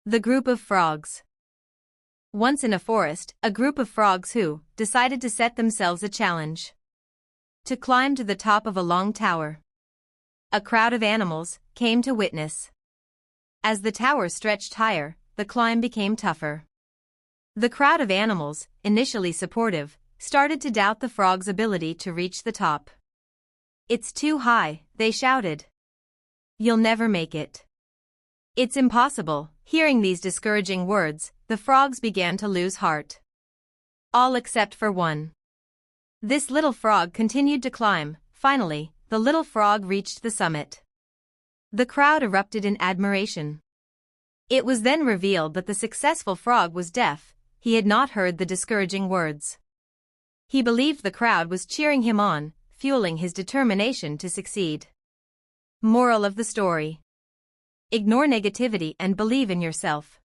The group of frogs. Once in a forest, a group of frogs who decided to set themselves a challenge to climb to the top of a long tower. A crowd of animals came to witness. As the tower stretched higher, the climb became tougher. The crowd of animals, initially supportive, started to doubt the frog's ability to reach the top. "It's too high," they shouted. "You'll never make it. It's impossible." Hearing these discouraging words, the frogs began to lose heart. All except for one. This little frog continued to climb. Finally, the little frog reached the summit. The crowd erupted in admiration. It was then revealed that the successful frog was deaf. He had not heard the discouraging words. He believed the crowd was cheering him on, fueling his determination to succeed. Moral of the story: ignore negativity and believe in yourself.